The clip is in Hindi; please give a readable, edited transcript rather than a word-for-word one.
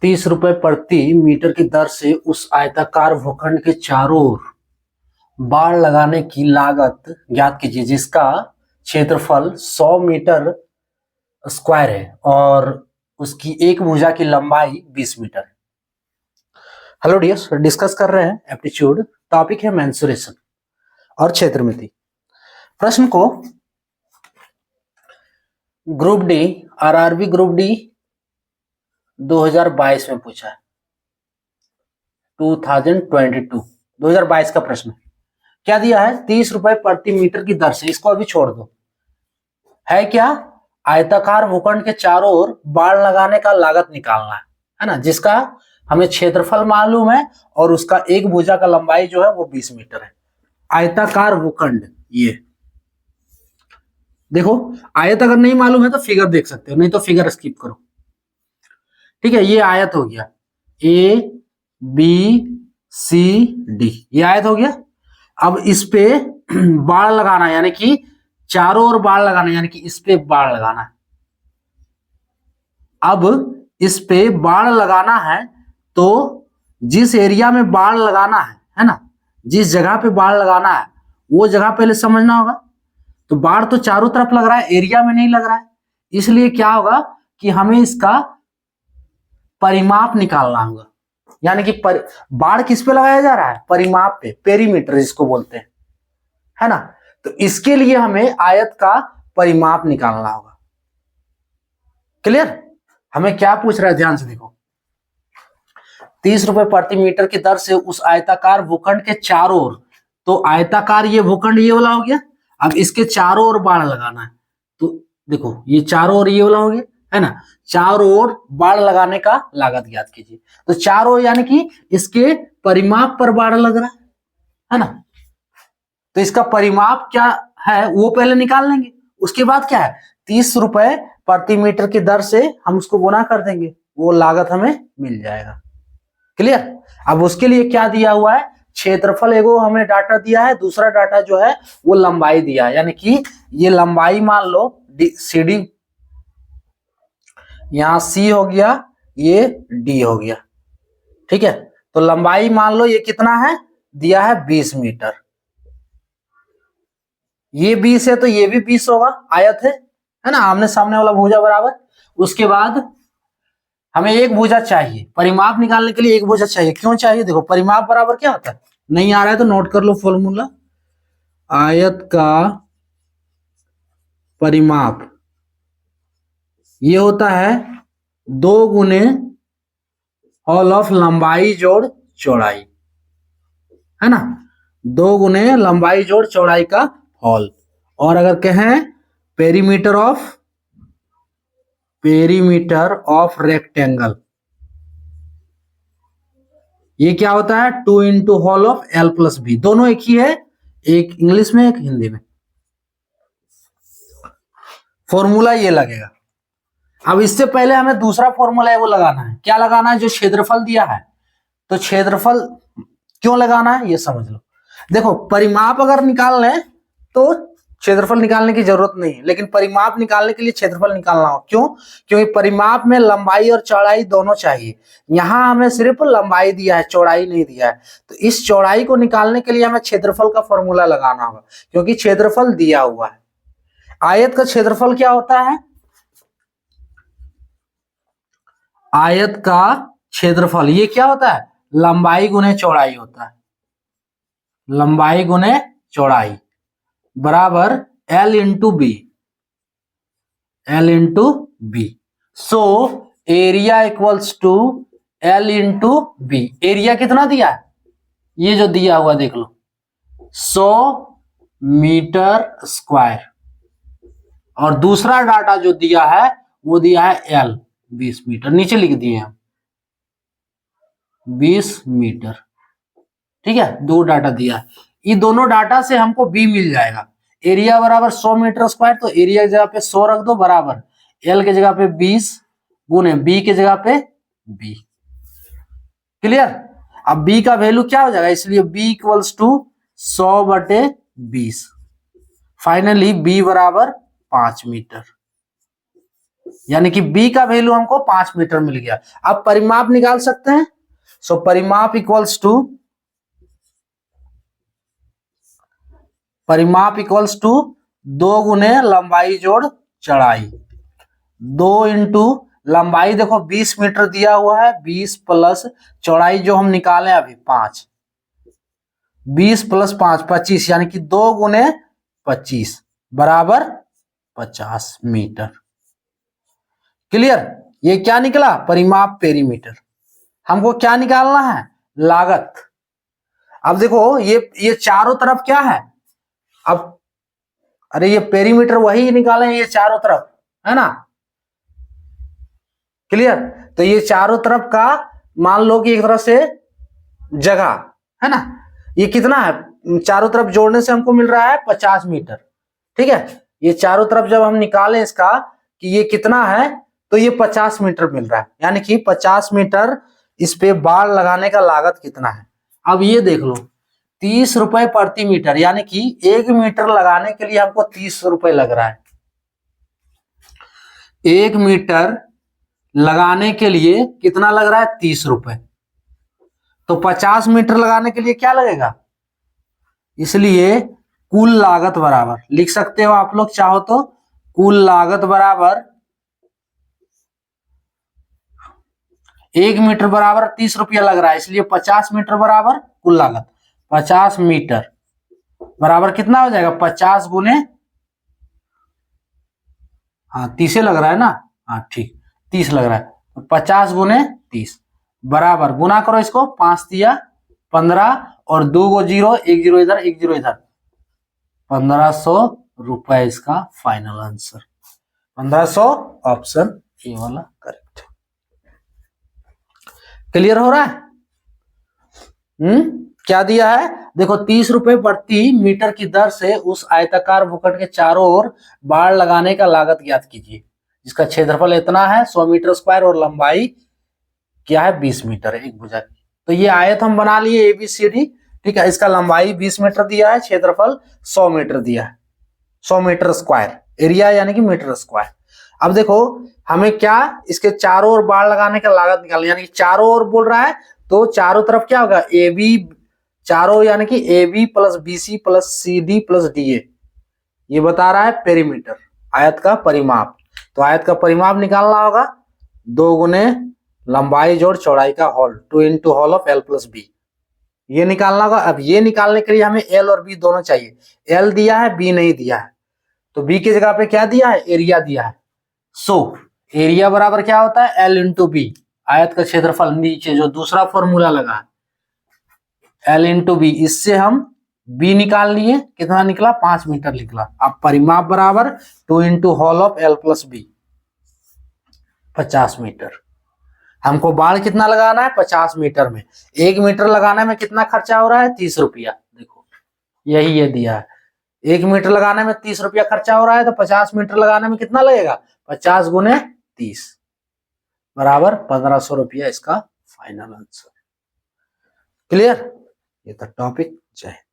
30 रुपए प्रति मीटर की दर से उस आयताकार भूखंड के चारों ओर बाड़ लगाने की लागत ज्ञात कीजिए जिसका क्षेत्रफल 100 मीटर स्क्वायर है और उसकी एक भुजा की लंबाई 20 मीटर है। हेलो डियर्स, डिस्कस कर रहे हैं एप्टीट्यूड, टॉपिक है मेंसुरेशन और क्षेत्रमिति। प्रश्न को group D RRB group D 2022 में पूछा है। 2022 का प्रश्न क्या दिया है? 30 रुपए प्रति मीटर की दर से, इसको अभी छोड़ दो, है क्या? आयताकार भूखंड के चारों ओर बाड़ लगाने का लागत निकालना है ना, जिसका हमें क्षेत्रफल मालूम है और उसका एक भुजा का लंबाई जो है वो 20 मीटर है। आयताकार भूखंड, ये देखो, आयत अगर नहीं मालूम है तो फिगर देख सकते हो, नहीं तो फिगर स्किप करो। ठीक है, ये आयत हो गया, ए बी सी डी, ये आयत हो गया। अब इस पे बाड़ लगाना, यानी कि चारों ओर बाड़ लगाना, यानी कि इस पे बाड़ लगाना है। अब इस पे बाड़ लगाना है तो जिस एरिया में बाड़ लगाना है ना, जिस जगह पे बाड़ लगाना है वो जगह पहले समझना होगा। तो बाड़ तो चारों तरफ लग रहा है, एरिया में नहीं लग रहा है, इसलिए क्या होगा कि हमें इसका परिमाप निकालना होगा। यानी कि बाड़ किस पे लगाया जा रहा है? परिमाप पे, पेरीमीटर जिसको बोलते हैं, है ना। तो इसके लिए हमें आयत का परिमाप निकालना होगा। क्लियर? हमें क्या पूछ रहा है, ध्यान से देखो। 30 रुपए प्रति मीटर की दर से उस आयताकार भूखंड के चारों ओर, तो आयताकार ये भूखंड ये वाला हो गया। अब इसके चारों ओर बाड़ लगाना है, तो देखो ये चारों ओर ये वाला हो गया, है ना। चारों ओर बाड़ लगाने का लागत ज्ञात कीजिए। तो चारों ओर यानी कि इसके परिमाप पर बाड़ लग रहा है ना। तो इसका परिमाप क्या है वो पहले निकाल लेंगे, उसके बाद क्या है, 30 रुपए प्रति मीटर की दर से हम उसको गुना कर देंगे, वो लागत हमें मिल जाएगा। क्लियर? अब उसके लिए क्या दिया हुआ है? क्षेत्रफल एगो हमें डाटा दिया है, दूसरा डाटा जो है वो लंबाई दिया है। यानी कि ये लंबाई मान लो सी डी, यहां सी हो गया, ये डी हो गया। ठीक है, तो लंबाई मान लो ये कितना है, दिया है 20 मीटर। ये 20 है तो ये भी 20 होगा, आयत है ना, आमने सामने वाला भुजा बराबर। उसके बाद हमें एक भुजा चाहिए, परिमाप निकालने के लिए एक भुजा चाहिए। क्यों चाहिए? देखो, परिमाप बराबर क्या होता है, नहीं आ रहा है तो नोट कर लो फॉर्मूला। आयत का परिमाप ये होता है 2 गुने हॉल ऑफ लंबाई जोड़ चौड़ाई, है ना। 2 गुने लंबाई जोड़ चौड़ाई का हॉल। और अगर कहें पेरीमीटर ऑफ रेक्टेंगल, ये क्या होता है, 2 into whole of L plus B. दोनों एक ही है, एक इंग्लिश में एक हिंदी में। फॉर्मूला ये लगेगा। अब इससे पहले हमें दूसरा फॉर्मूला है वो लगाना है। क्या लगाना है? जो क्षेत्रफल दिया है, तो क्षेत्रफल क्यों लगाना है ये समझ लो। देखो, परिमाप अगर निकाल लें तो क्षेत्रफल निकालने की जरूरत नहीं है, लेकिन परिमाप निकालने के लिए क्षेत्रफल निकालना हो। क्यों? क्योंकि परिमाप में लंबाई और चौड़ाई दोनों चाहिए। यहां हमें सिर्फ लंबाई दिया है, चौड़ाई नहीं दिया है। तो इस चौड़ाई को निकालने के लिए हमें क्षेत्रफल का फॉर्मूला लगाना होगा, क्योंकि क्षेत्रफल दिया हुआ है। आयत का क्षेत्रफल क्या होता है? आयत का क्षेत्रफल ये क्या होता है, लंबाई गुने चौड़ाई होता है। लंबाई गुने चौड़ाई बराबर L into B, L into B. So area equals to L into B. Area कितना दिया है? ये जो दिया हुआ देख लो, 100 मीटर स्क्वायर। और दूसरा डाटा जो दिया है वो दिया है L 20 मीटर, नीचे लिख दिए हैं 20 मीटर। ठीक है, 2 डाटा दिया है, ये दोनों डाटा से हमको बी मिल जाएगा। एरिया बराबर 100 मीटर स्क्वायर, तो एरिया की जगह पे 100 रख दो, बराबर एल के जगह पे 20 गुने बी के जगह पे बी। क्लियर? अब बी का वैल्यू क्या हो जाएगा, इसलिए B equals to 100/20। Finally B बराबर 5 मीटर। यानी कि बी का वैल्यू हमको 5 मीटर मिल गया। अब परिमाप निकाल सकते हैं। सो परिमाप इक्वल्स टू 2 गुने लंबाई जोड़ चौड़ाई। 2 इंटू लंबाई देखो 20 मीटर दिया हुआ है, 20 प्लस चौड़ाई जो हम निकाले अभी 5, 20 प्लस 5 25, यानी कि 2 गुने 25 बराबर 50 मीटर। क्लियर? ये क्या निकला? परिमाप पेरीमीटर। हमको क्या निकालना है? लागत। अब देखो ये चारों तरफ क्या है? अब अरे ये पेरीमीटर वही निकाले हैं, ये चारों तरफ है ना। क्लियर? तो ये चारों तरफ का मान लो कि एक तरह से जगह है ना। ये कितना है? चारों तरफ जोड़ने से हमको मिल रहा है 50 मीटर। ठीक है, ये चारों तरफ जब हम निकालें इसका कि ये कितना है, तो ये 50 मीटर मिल रहा है। यानी कि 50 मीटर इस पे बाड़ लगाने का लागत कितना है। अब ये देख लो 30 रुपए प्रति मीटर, यानी कि 1 मीटर लगाने के लिए हमको 30 रुपए लग रहा है। 1 मीटर लगाने के लिए कितना लग रहा है? 30 रुपए। तो 50 मीटर लगाने के लिए क्या लगेगा? इसलिए कुल लागत बराबर लिख सकते हो आप लोग चाहो तो, कुल लागत बराबर 1 मीटर बराबर 30 रुपया लग रहा है, इसलिए 50 मीटर बराबर कुल लागत 50 मीटर बराबर कितना हो जाएगा? 50 गुने, हाँ 30 लग रहा है ना, हाँ ठीक 30 लग रहा है, 50 गुने 30 बराबर, गुना करो इसको, 5 दिया 15 और 2 गो जीरो, 1 जीरो इधर 1 जीरो इधर, 1500 रुपए इसका फाइनल आंसर। 1500 ऑप्शन ए वाला करेक्ट। क्लियर हो रहा है? क्या दिया है देखो, 30 रुपए प्रति मीटर की दर से उस आयताकार भूखंड के चारों ओर बाड़ लगाने का लागत ज्ञात कीजिए, जिसका क्षेत्रफल इतना है 100 मीटर स्क्वायर और लंबाई क्या है 20 मीटर है एक भुजा की। तो ये आयत हम बना लिए ABCD। ठीक है, इसका लंबाई 20 मीटर दिया है, क्षेत्रफल 100 मीटर दिया है, 100 मीटर स्क्वायर, एरिया यानी कि मीटर स्क्वायर। अब देखो हमें क्या इसके चारों ओर बाड़ लगाने का लागत निकालना, यानी कि चारों ओर बोल रहा है तो चारों तरफ क्या होगा? AB चारों, यानी कि AB plus BC plus CD plus DA, ये बता रहा है पेरीमीटर, आयत का परिमाप। तो आयत का परिमाप निकालना होगा 2 गुने लंबाई जोड़ चौड़ाई का whole, 2 into whole of L plus B, ये निकालना होगा। अब ये निकालने के लिए हमें L और B दोनों चाहिए। L दिया है, B नहीं दिया है, तो B की जगह पे क्या दिया है? एरिया दिया है। सो एरिया बराबर क्या होता है? L इंटू B, आयत का क्षेत्रफल नीचे जो दूसरा फॉर्मूला लगा है L इंटू बी, इससे हम B निकाल लिए, कितना निकला? 5 मीटर निकला। अब परिमाप बराबर 2 into whole of L plus B, 50 metre. हमको बाड़ कितना लगाना है? 50 मीटर में। 1 मीटर लगाने में कितना खर्चा हो रहा है? 30 रुपया। देखो यही ये दिया है, 1 मीटर लगाने में 30 रुपया खर्चा हो रहा है, तो 50 मीटर लगाने में कितना लगेगा? 50 गुने 30 बराबर 1500 रुपया इसका फाइनल आंसर। क्लियर? ये था टॉपिक। जय हिंद।